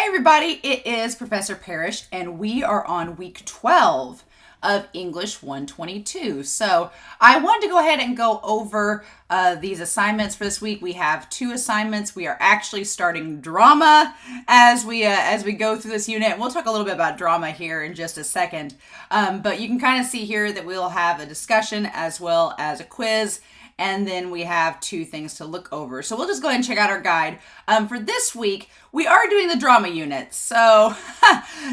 Hey everybody, it is Professor Parrish and we are on week 12 of English 122. So I wanted to go ahead and go over these assignments for this week. We have two assignments. We are actually starting drama as we go through this unit. We'll talk a little bit about drama here in just a second. But you can kind of see here that we'll have a discussion as well as a quiz. And then we have two things to look over. So we'll just go ahead and check out our guide. For this week, we are doing the drama unit. So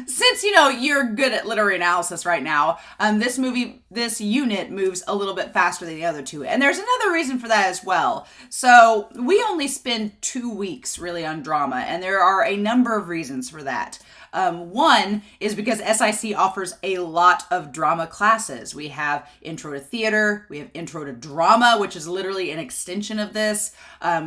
since, you're good at literary analysis right now, this unit moves a little bit faster than the other two. And there's another reason for that as well. So we only spend 2 weeks really on drama, and there are a number of reasons for that. One is because SIC offers a lot of drama classes. We have Intro to Theater, we have Intro to Drama, which is literally an extension of this.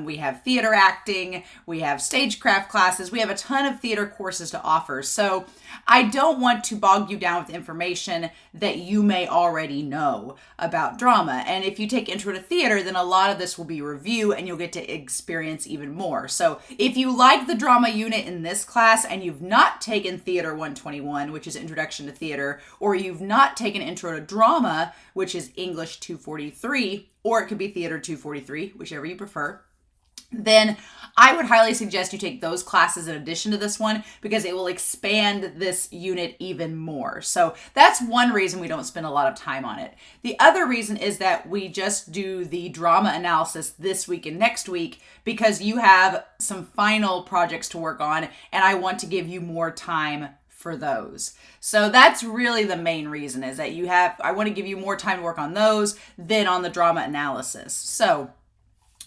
We have theater acting, we have stagecraft classes, we have a ton of theater courses to offer. So I don't want to bog you down with information that you may already know about drama. And if you take Intro to Theater, then a lot of this will be review and you'll get to experience even more. So if you like the drama unit in this class and you've not taken Theater 121, which is Introduction to Theater, or you've not taken Intro to Drama, which is English 243, or it could be Theater 243, whichever you prefer, then I would highly suggest you take those classes in addition to this one because it will expand this unit even more. So that's one reason we don't spend a lot of time on it. The other reason is that we just do the drama analysis this week and next week because you have some final projects to work on and I want to give you more time for those. So that's really the main reason is that I want to give you more time to work on those than on the drama analysis. So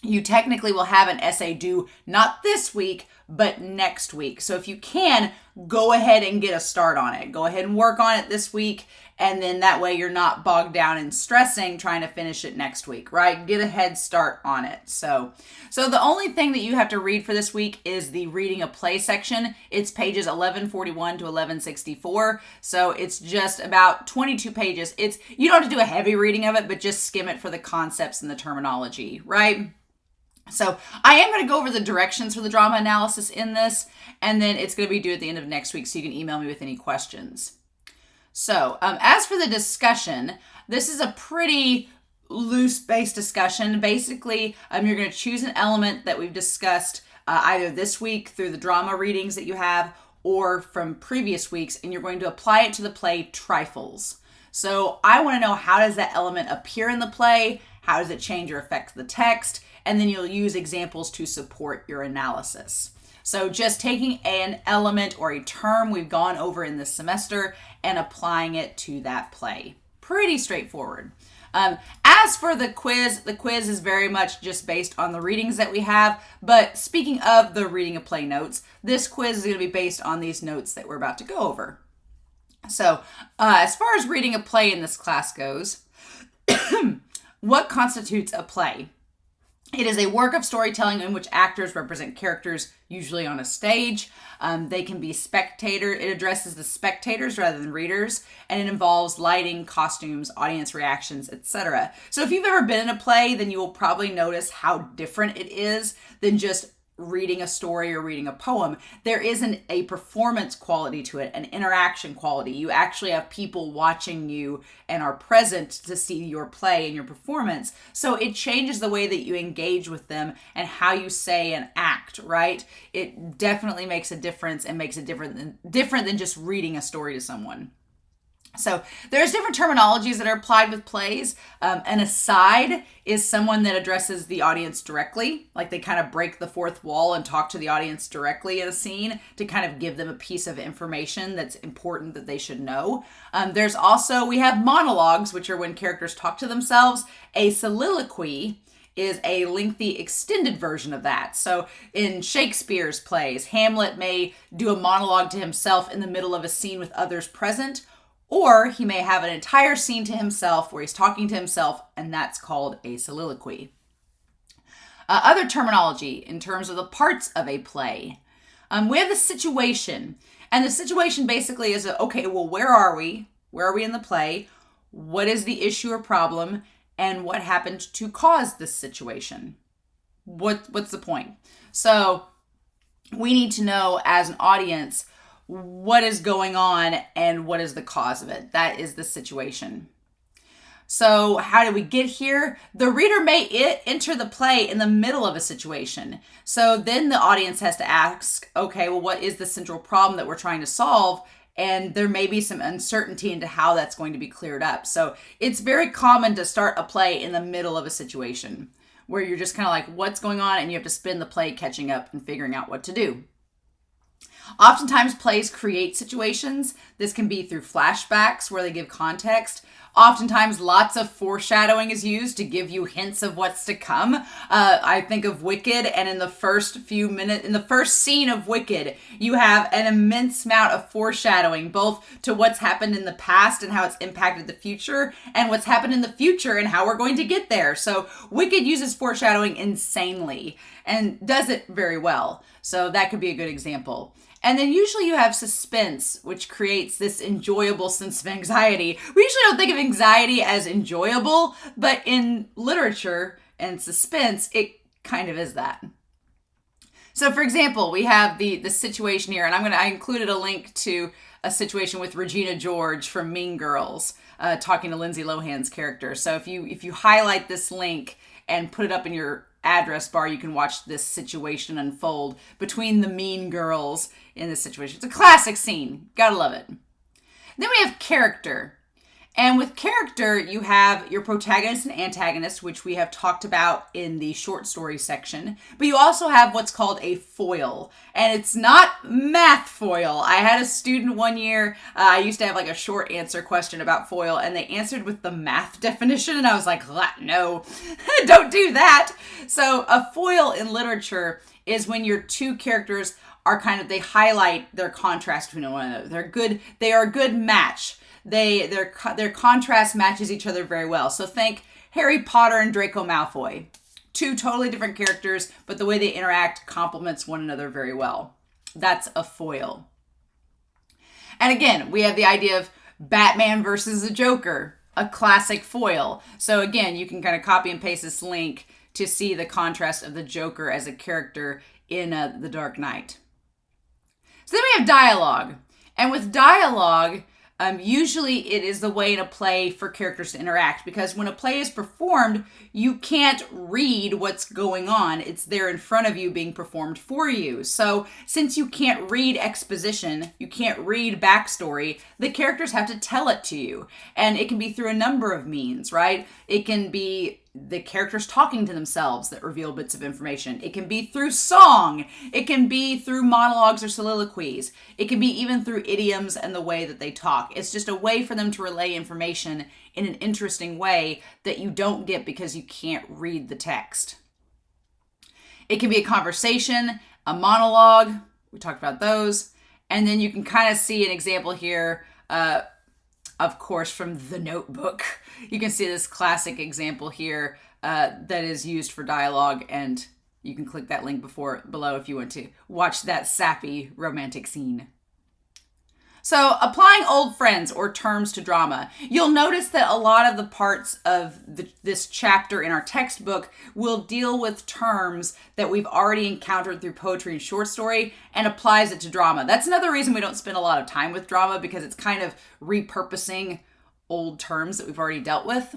you technically will have an essay due not this week, but next week. So if you can, go ahead and get a start on it. Go ahead and work on it this week. And then that way you're not bogged down and stressing trying to finish it next week, right? Get a head start on it. So the only thing that you have to read for this week is the reading a play section. It's pages 1141 to 1164. So it's just about 22 pages. You don't have to do a heavy reading of it, but just skim it for the concepts and the terminology, right? So I am going to go over the directions for the drama analysis in this, and then it's going to be due at the end of next week, so you can email me with any questions. So as for the discussion, this is a pretty loose-based discussion. Basically, you're going to choose an element that we've discussed either this week through the drama readings that you have or from previous weeks, and you're going to apply it to the play Trifles. So I want to know, how does that element appear in the play? How does it change or affect the text? And then you'll use examples to support your analysis. So just taking an element or a term we've gone over in this semester and applying it to that play. Pretty straightforward. As for the quiz is very much just based on the readings that we have. But speaking of the reading a play notes, this quiz is going to be based on these notes that we're about to go over. So as far as reading a play in this class goes, what constitutes a play? It is a work of storytelling in which actors represent characters, usually on a stage. They can be it addresses the spectators rather than readers, and it involves lighting, costumes, audience reactions, etc. So if you've ever been in a play, then you will probably notice how different it is than just reading a story or reading a poem. There isn't a performance quality to it, an interaction quality. You actually have people watching you and are present to see your play and your performance. So it changes the way that you engage with them and how you say and act, right? It definitely makes a difference and makes it different than just reading a story to someone. So there's different terminologies that are applied with plays. An aside is someone that addresses the audience directly, like they kind of break the fourth wall and talk to the audience directly in a scene to kind of give them a piece of information that's important that they should know. We have monologues, which are when characters talk to themselves. A soliloquy is a lengthy extended version of that. So in Shakespeare's plays, Hamlet may do a monologue to himself in the middle of a scene with others present, or he may have an entire scene to himself where he's talking to himself, and that's called a soliloquy. Other terminology in terms of the parts of a play. We have the situation, and the situation basically is, where are we? Where are we in the play? What is the issue or problem? And what happened to cause this situation? What's the point? So we need to know as an audience what is going on and what is the cause of it. That is the situation. So how did we get here? The reader may enter the play in the middle of a situation. So then the audience has to ask, okay, well, what is the central problem that we're trying to solve? And there may be some uncertainty into how that's going to be cleared up. So it's very common to start a play in the middle of a situation where you're just kind of like, what's going on? And you have to spin the play catching up and figuring out what to do. Oftentimes plays create situations. This can be through flashbacks where they give context. Oftentimes lots of foreshadowing is used to give you hints of what's to come. I think of Wicked, and in the first few minutes, in the first scene of Wicked, you have an immense amount of foreshadowing, both to what's happened in the past and how it's impacted the future, and what's happened in the future and how we're going to get there. So Wicked uses foreshadowing insanely and does it very well. So that could be a good example. And then usually you have suspense, which creates this enjoyable sense of anxiety. We usually don't think of anxiety as enjoyable, but in literature and suspense, it kind of is that. So for example, we have the situation here, and I included a link to a situation with Regina George from Mean Girls, talking to Lindsay Lohan's character. So if you highlight this link and put it up in your address bar, you can watch this situation unfold between the mean girls in this situation. It's a classic scene. Gotta love it. Then we have character. And with character, you have your protagonist and antagonist, which we have talked about in the short story section. But you also have what's called a foil. And it's not math foil. I had a student one year, I used to have like a short answer question about foil, and they answered with the math definition. And I was like, no, don't do that. So a foil in literature is when your two characters are they highlight their contrast between one another. They are a good match. Their contrast matches each other very well. So think Harry Potter and Draco Malfoy. Two totally different characters, but the way they interact complements one another very well. That's a foil. And again, we have the idea of Batman versus the Joker, a classic foil. So again, you can kind of copy and paste this link to see the contrast of the Joker as a character in The Dark Knight. So then we have dialogue. And with dialogue, usually it is the way in a play for characters to interact, because when a play is performed, you can't read what's going on. It's there in front of you being performed for you. So since you can't read exposition, you can't read backstory, the characters have to tell it to you. And it can be through a number of means, right? It can be the characters talking to themselves that reveal bits of information. It can be through song. It can be through monologues or soliloquies. It can be even through idioms and the way that they talk. It's just a way for them to relay information in an interesting way that you don't get because you can't read the text. It can be a conversation, a monologue. We talked about those. And then you can kind of see an example here, of course, from The Notebook. You can see this classic example here that is used for dialogue, and you can click that link below if you want to watch that sappy romantic scene. So applying old friends or terms to drama, you'll notice that a lot of the parts of this chapter in our textbook will deal with terms that we've already encountered through poetry and short story and applies it to drama. That's another reason we don't spend a lot of time with drama, because it's kind of repurposing old terms that we've already dealt with.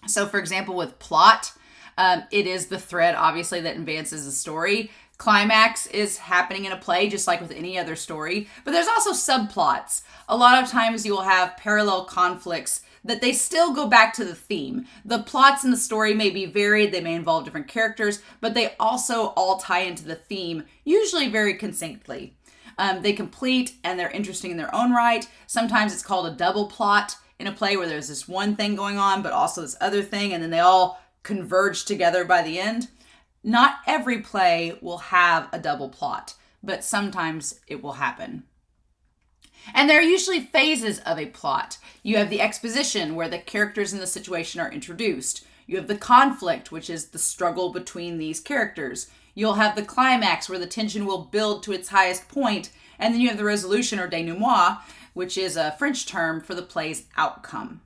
So for example, with plot, it is the thread, obviously, that advances the story. Climax is happening in a play just like with any other story, but there's also subplots. A lot of times you will have parallel conflicts that they still go back to the theme. The plots in the story may be varied, they may involve different characters, but they also all tie into the theme, usually very succinctly. They complete and they're interesting in their own right. Sometimes it's called a double plot in a play where there's this one thing going on, but also this other thing, and then they all converge together by the end. Not every play will have a double plot, but sometimes it will happen. And there are usually phases of a plot. You have the exposition, where the characters in the situation are introduced. You have the conflict, which is the struggle between these characters. You'll have the climax, where the tension will build to its highest point. And then you have the resolution, or denouement, which is a French term for the play's outcome.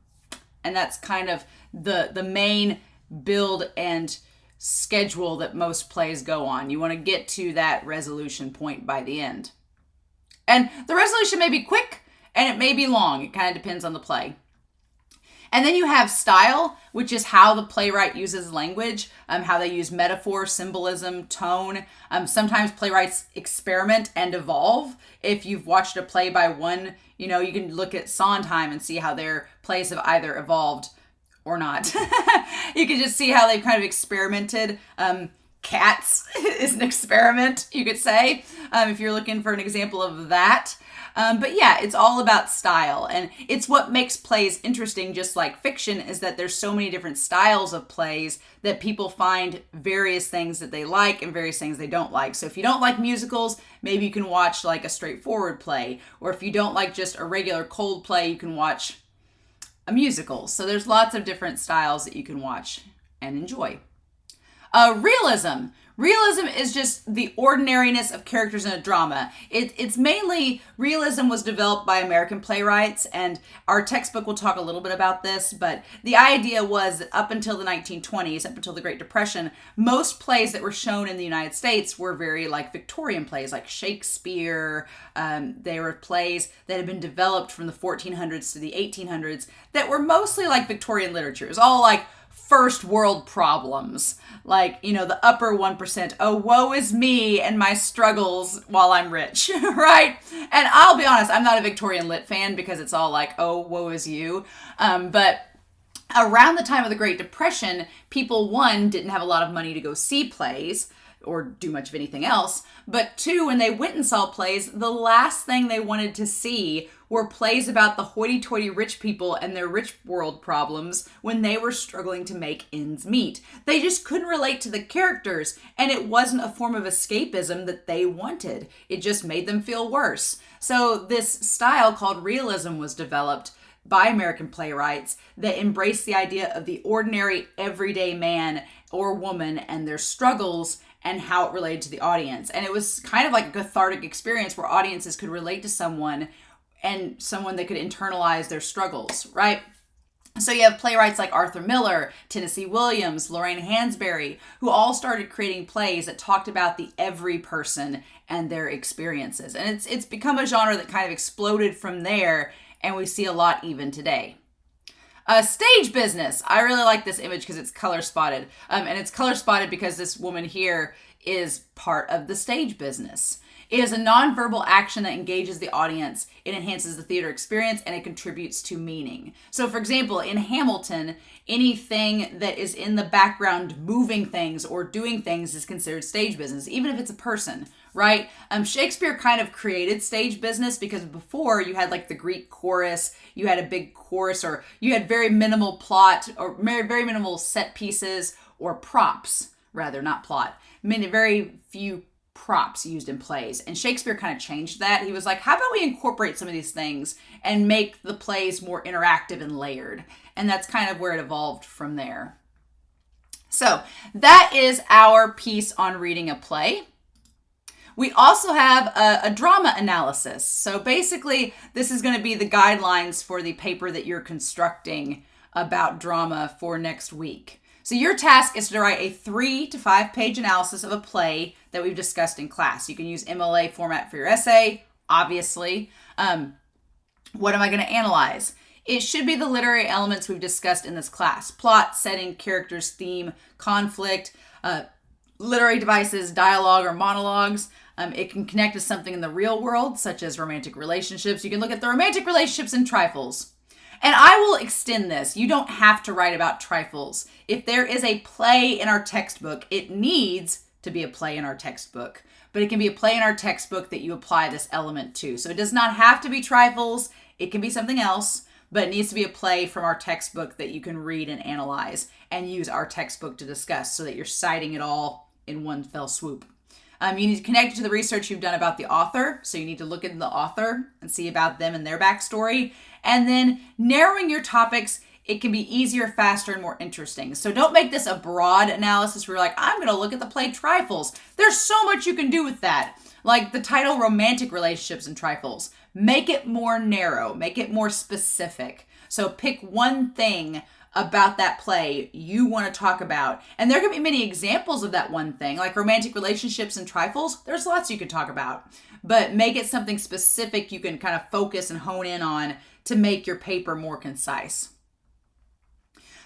And that's kind of the main build and schedule that most plays go on. You want to get to that resolution point by the end. And the resolution may be quick and it may be long. It kind of depends on the play. And then you have style, which is how the playwright uses language, how they use metaphor, symbolism, tone. Sometimes playwrights experiment and evolve. If you've watched a play by one, you can look at Sondheim and see how their plays have either evolved or not. You can just see how they've kind of experimented. Cats is an experiment, you could say, if you're looking for an example of that. But yeah, it's all about style, and it's what makes plays interesting, just like fiction, is that there's so many different styles of plays that people find various things that they like and various things they don't like. So if you don't like musicals, maybe you can watch like a straightforward play, or if you don't like just a regular cold play, you can watch a musical. So there's lots of different styles that you can watch and enjoy. Realism. Realism is just the ordinariness of characters in a drama. It's mainly, realism was developed by American playwrights, and our textbook will talk a little bit about this, but the idea was that up until the 1920s, up until the Great Depression, most plays that were shown in the United States were very like Victorian plays, like Shakespeare. They were plays that had been developed from the 1400s to the 1800s that were mostly like Victorian literature. It was all like first world problems, like, the upper 1%. Oh, woe is me and my struggles while I'm rich, right? And I'll be honest, I'm not a Victorian lit fan because it's all like, oh, woe is you. But around the time of the Great Depression, people, one, didn't have a lot of money to go see plays or do much of anything else. But two, when they went and saw plays, the last thing they wanted to see were plays about the hoity-toity rich people and their rich world problems when they were struggling to make ends meet. They just couldn't relate to the characters, and it wasn't a form of escapism that they wanted. It just made them feel worse. So this style called realism was developed by American playwrights that embraced the idea of the ordinary everyday man or woman and their struggles and how it related to the audience. And it was kind of like a cathartic experience where audiences could relate to someone and someone that could internalize their struggles, right? So you have playwrights like Arthur Miller, Tennessee Williams, Lorraine Hansberry, who all started creating plays that talked about the every person and their experiences. And it's become a genre that kind of exploded from there, and we see a lot even today. Stage business. I really like this image because it's color spotted. And it's color spotted because this woman here is part of the stage business. It is a nonverbal action that engages the audience. It enhances the theater experience and it contributes to meaning. So for example, in Hamilton, anything that is in the background moving things or doing things is considered stage business, even if it's a person, right? Shakespeare kind of created stage business because before you had like the Greek chorus, you had a big chorus, or you had very minimal plot or very minimal set pieces or props, rather, not plot. I mean, very few props used in plays. And Shakespeare kind of changed that. He was like, how about we incorporate some of these things and make the plays more interactive and layered? And that's kind of where it evolved from there. So that is our piece on reading a play. We also have a drama analysis. So basically, this is going to be the guidelines for the paper that you're constructing about drama for next week. So your task is to write a 3 to 5 page analysis of a play that we've discussed in class. You can use MLA format for your essay, obviously. What am I going to analyze? It should be the literary elements we've discussed in this class: plot, setting, characters, theme, conflict, literary devices, dialogue or monologues. It can connect to something in the real world, such as romantic relationships. You can look at the romantic relationships in trifles. And I will extend this. You don't have to write about trifles. If there is a play in our textbook, it needs to be a play in our textbook. But it can be a play in our textbook that you apply this element to. So it does not have to be trifles. It can be something else, but it needs to be a play from our textbook that you can read and analyze and use our textbook to discuss so that you're citing it all in one fell swoop. You need to connect it to the research you've done about the author. So you need to look at the author and see about them and their backstory. And then narrowing your topics, it can be easier, faster, and more interesting. So don't make this a broad analysis where you're like, I'm going to look at the play Trifles. There's so much you can do with that. Like the title Romantic Relationships and Trifles. Make it more narrow. Make it more specific. So pick one thing about that play you want to talk about. And there can be many examples of that one thing, like romantic relationships and trifles. There's lots you could talk about, but make it something specific you can kind of focus and hone in on to make your paper more concise.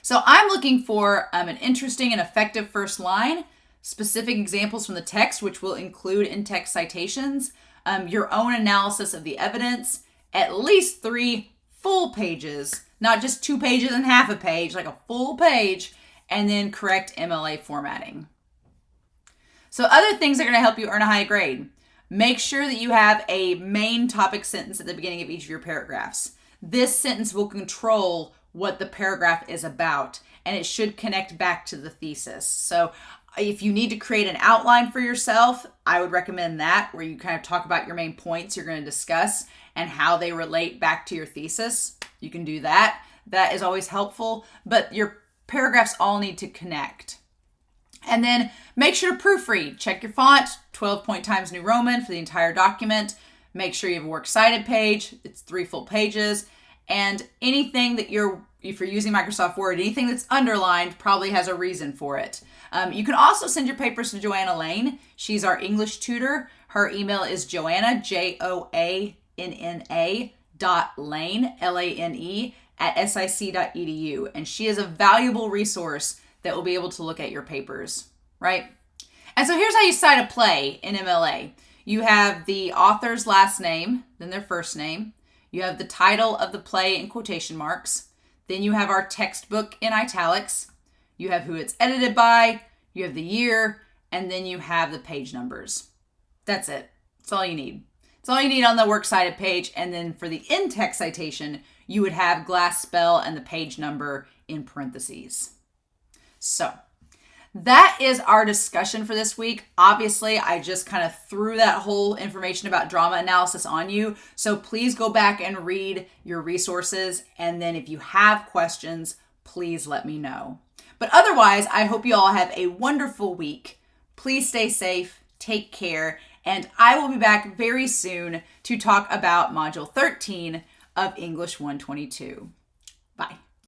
So I'm looking for an interesting and effective first line, specific examples from the text, which will include in-text citations, your own analysis of the evidence, at least 3 full pages, not just 2 pages and half a page, like a full page, and then correct MLA formatting. So other things that are going to help you earn a high grade. Make sure that you have a main topic sentence at the beginning of each of your paragraphs. This sentence will control what the paragraph is about, and it should connect back to the thesis. So if you need to create an outline for yourself, I would recommend that, where you kind of talk about your main points you're going to discuss and how they relate back to your thesis. You can do that. That is always helpful, but your paragraphs all need to connect. And then make sure to proofread. Check your font, 12-point Times New Roman for the entire document. Make sure you have a works cited page. It's 3 full pages. And anything that if you're using Microsoft Word, anything that's underlined probably has a reason for it. You can also send your papers to Joanna Lane. She's our English tutor. Her email is Joanna, Joanna .lane, Lane, @sic.edu. And she is a valuable resource that will be able to look at your papers, right? And so here's how you cite a play in MLA. You have the author's last name, then their first name. You have the title of the play in quotation marks. Then you have our textbook in italics. You have who it's edited by. You have the year. And then you have the page numbers. That's it. That's all you need. That's all you need on the works cited page. And then for the in-text citation, you would have glass spell and the page number in parentheses. So that is our discussion for this week. Obviously, I just kind of threw that whole information about drama analysis on you. So please go back and read your resources. And then if you have questions, please let me know. But otherwise, I hope you all have a wonderful week. Please stay safe, take care, and I will be back very soon to talk about Module 13 of English 122. Bye.